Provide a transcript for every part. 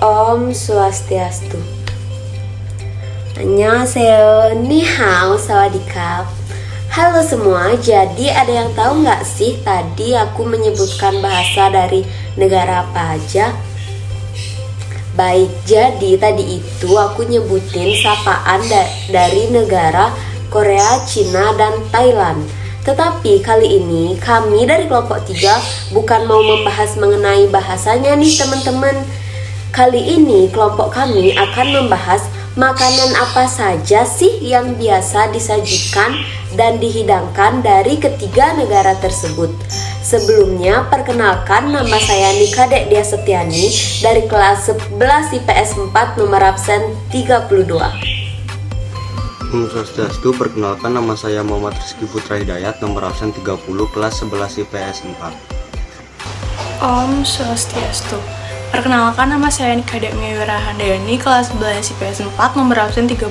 Om Swastiastu. Annyeonghaseyo, ni hao, sawadikap. Halo semua, jadi ada yang tahu nggak sih tadi aku menyebutkan bahasa dari negara apa aja? Baik, jadi tadi itu aku nyebutin sapaan dari negara Korea, Cina, dan Thailand. Tetapi kali ini kami dari kelompok 3 bukan mau membahas mengenai bahasanya nih teman-teman. Kali ini kelompok kami akan membahas makanan apa saja sih yang biasa disajikan dan dihidangkan dari ketiga negara tersebut. Sebelumnya perkenalkan, nama saya Nika Dek Dia Setiani dari kelas 11 IPS 4 nomor absen 32. Om Swastiastu, perkenalkan nama saya Muhammad Rizky Putra Hidayat nomor absen 30 kelas 11 IPS 4. Om Swastiastu. Perkenalkan, nama saya Nika Dek Miwira Handayani kelas 11 IPS 4 nomor absen 34.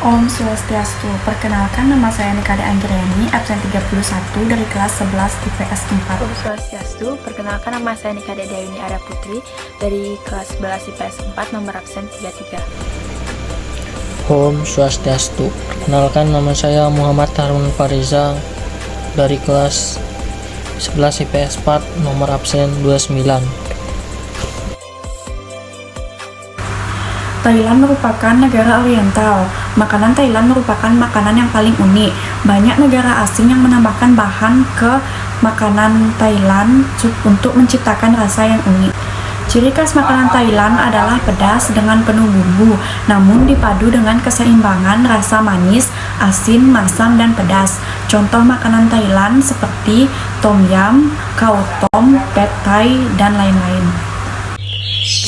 Om Swastiastu. Perkenalkan, nama saya Nika Dek Anggirani, absen 31 dari kelas 11 IPS 4. Om Swastiastu. Perkenalkan, nama saya Nika Dek Dayuni Arya Putri dari kelas 11 IPS 4 nomor absen 33. Om Swastiastu. Perkenalkan, nama saya Muhammad Harun Fariza dari kelas 11 IPS 4 nomor absen 29. Thailand merupakan negara oriental. Makanan Thailand merupakan makanan yang paling unik. Banyak negara asing yang menambahkan bahan ke makanan Thailand untuk menciptakan rasa yang unik. Ciri khas makanan Thailand adalah pedas dengan penuh bumbu, namun dipadu dengan keseimbangan rasa manis, asin, masam, dan pedas. Contoh makanan Thailand seperti tom yum, khao tom, pad thai, dan lain-lain.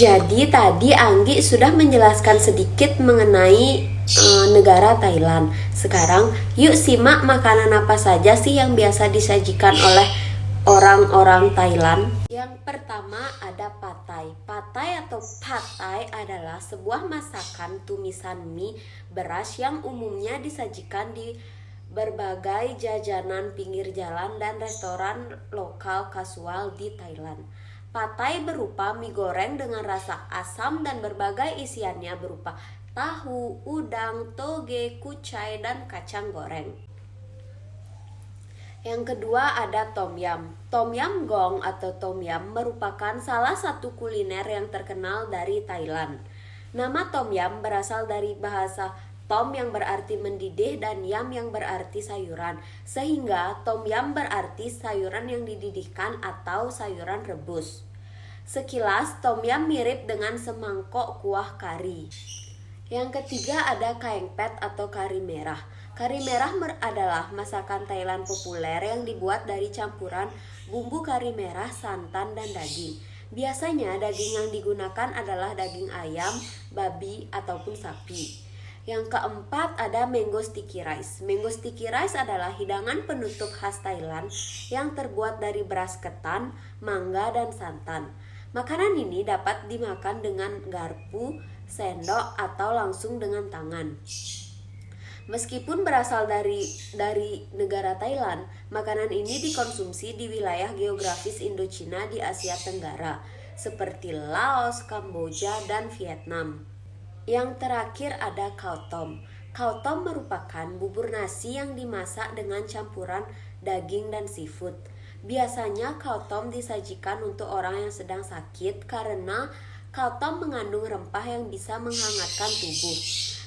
Jadi tadi Anggi sudah menjelaskan sedikit mengenai negara Thailand. Sekarang yuk simak makanan apa saja sih yang biasa disajikan oleh orang-orang Thailand. Yang pertama ada pad thai. Pad thai atau pad thai adalah sebuah masakan tumisan mie beras yang umumnya disajikan di berbagai jajanan pinggir jalan dan restoran lokal kasual di Thailand. Pad thai berupa mie goreng dengan rasa asam dan berbagai isiannya berupa tahu, udang, toge, kucai, dan kacang goreng. Yang kedua ada tom yum. Tom yum gong atau tom yum merupakan salah satu kuliner yang terkenal dari Thailand. Nama tom yum berasal dari bahasa tom yang berarti mendidih dan yum yang berarti sayuran. Sehingga tom yum berarti sayuran yang dididihkan atau sayuran rebus. Sekilas tom yum mirip dengan semangkok kuah kari. Yang ketiga ada kaeng pet atau kari merah. Kari merah adalah masakan Thailand populer yang dibuat dari campuran bumbu kari merah, santan, dan daging. Biasanya daging yang digunakan adalah daging ayam, babi, ataupun sapi. Yang keempat ada mango sticky rice. Mango sticky rice adalah hidangan penutup khas Thailand yang terbuat dari beras ketan, mangga, dan santan. Makanan ini dapat dimakan dengan garpu, sendok, atau langsung dengan tangan. Meskipun berasal dari negara Thailand, makanan ini dikonsumsi di wilayah geografis Indochina di Asia Tenggara, seperti Laos, Kamboja, dan Vietnam. Yang terakhir ada khao tom. Khao tom merupakan bubur nasi yang dimasak dengan campuran daging dan seafood. Biasanya khao tom disajikan untuk orang yang sedang sakit karena khao tom mengandung rempah yang bisa menghangatkan tubuh.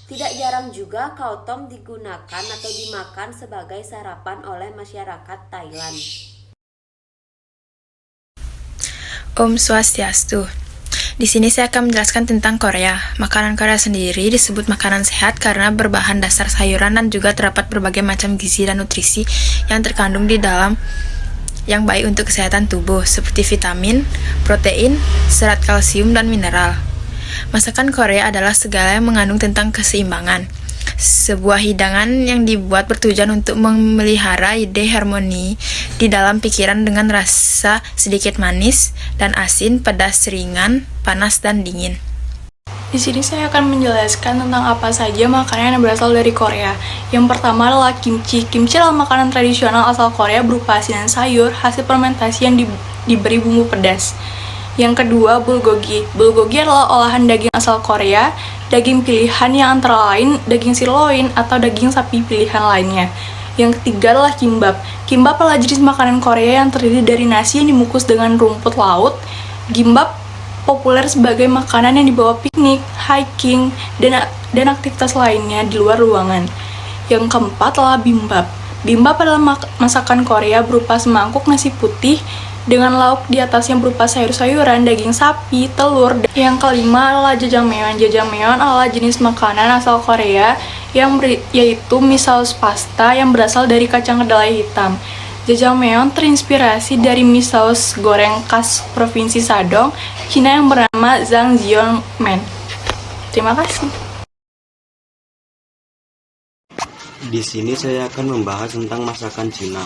Tidak jarang juga khao tom digunakan atau dimakan sebagai sarapan oleh masyarakat Thailand. Om Swastiastu. Di sini saya akan menjelaskan tentang Korea. Makanan Korea sendiri disebut makanan sehat karena berbahan dasar sayuran dan juga terdapat berbagai macam gizi dan nutrisi yang terkandung di dalam yang baik untuk kesehatan tubuh seperti vitamin, protein, serat kalsium, dan mineral. Masakan Korea adalah segala yang mengandung tentang keseimbangan. Sebuah hidangan yang dibuat bertujuan untuk memelihara ide harmoni di dalam pikiran dengan rasa sedikit manis dan asin, pedas ringan, panas, dan dingin. Di sini saya akan menjelaskan tentang apa saja makanan yang berasal dari Korea. Yang pertama adalah kimchi. Kimchi adalah makanan tradisional asal Korea berupa asinan sayur hasil fermentasi yang diberi bumbu pedas. Yang kedua, bulgogi. Bulgogi adalah olahan daging asal Korea, daging pilihan yang antara lain daging sirloin atau daging sapi pilihan lainnya. Yang ketiga adalah kimbap. Kimbap adalah jenis makanan Korea yang terdiri dari nasi yang dibungkus dengan rumput laut. Kimbap populer sebagai makanan yang dibawa piknik, hiking, dan aktivitas lainnya di luar ruangan. Yang keempat adalah bimbap. Bimbap adalah masakan Korea berupa semangkuk nasi putih dengan lauk di atasnya berupa sayur-sayuran, daging sapi, telur. Yang kelima adalah jjajangmyeon. Jjajangmyeon adalah jenis makanan asal Korea yaitu mie saus pasta yang berasal dari kacang kedelai hitam. Jjajangmyeon terinspirasi dari mie saus goreng khas provinsi Sadong, Cina yang bernama Zhangjiangmen. Terima kasih. Di sini saya akan membahas tentang masakan Cina.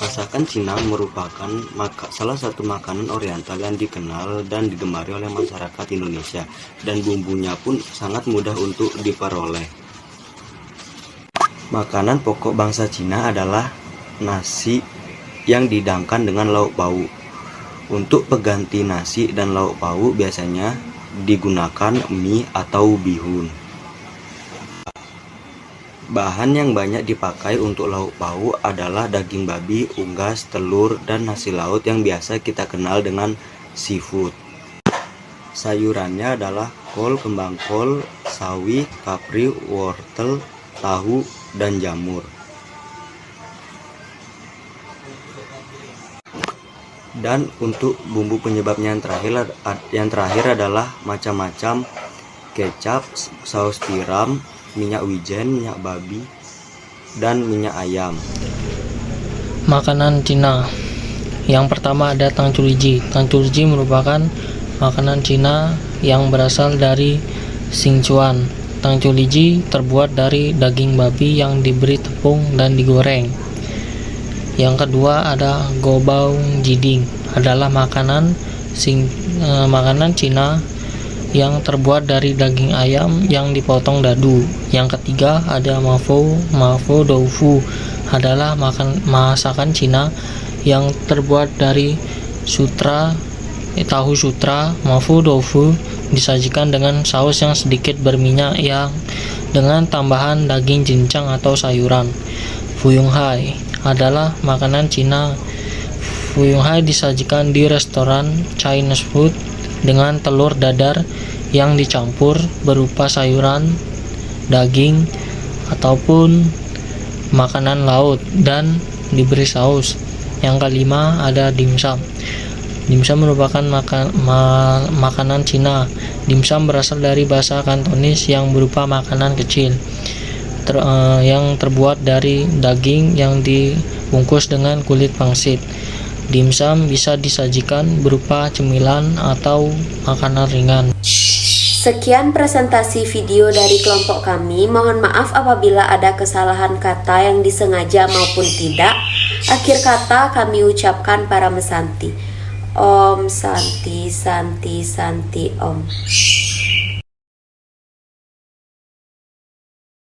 Masakan Cina merupakan salah satu makanan oriental yang dikenal dan digemari oleh masyarakat Indonesia, dan bumbunya pun sangat mudah untuk diperoleh. Makanan pokok bangsa Cina adalah nasi yang dihidangkan dengan lauk pauk. Untuk pengganti nasi dan lauk pauk biasanya digunakan mie atau bihun. Bahan yang banyak dipakai untuk lauk pauk adalah daging babi, unggas, telur, dan nasi laut yang biasa kita kenal dengan seafood. Sayurannya adalah kol, kembang kol, sawi, kapri, wortel, tahu, dan jamur. Dan untuk bumbu penyebabnya yang terakhir adalah macam-macam kecap, saus tiram, minyak wijen, minyak babi, dan minyak ayam. Makanan Cina. Yang pertama ada tangculiji. Tangculiji merupakan makanan Cina yang berasal dari Sichuan. Tangculiji terbuat dari daging babi yang diberi tepung dan digoreng. Yang kedua ada gobao jiding. Adalah makanan Cina yang terbuat dari daging ayam yang dipotong dadu. Yang ketiga ada mafo doufu. Adalah masakan Cina yang terbuat dari tahu sutra. Mafo doufu disajikan dengan saus yang sedikit berminyak yang dengan tambahan daging cincang atau sayuran. Fuyunghai adalah makanan Cina. Fuyunghai disajikan di restoran Chinese food dengan telur dadar yang dicampur berupa sayuran, daging, ataupun makanan laut dan diberi saus. Yang kelima ada dimsum. Dimsum merupakan makanan Cina. Dimsum berasal dari bahasa Kantonis yang berupa makanan kecil yang terbuat dari daging yang dibungkus dengan kulit pangsit. Dimsum bisa disajikan berupa cemilan atau makanan ringan. Sekian presentasi video dari kelompok kami. Mohon maaf apabila ada kesalahan kata yang disengaja maupun tidak. Akhir kata kami ucapkan para mesanti. Om Santi Santi Santi Om.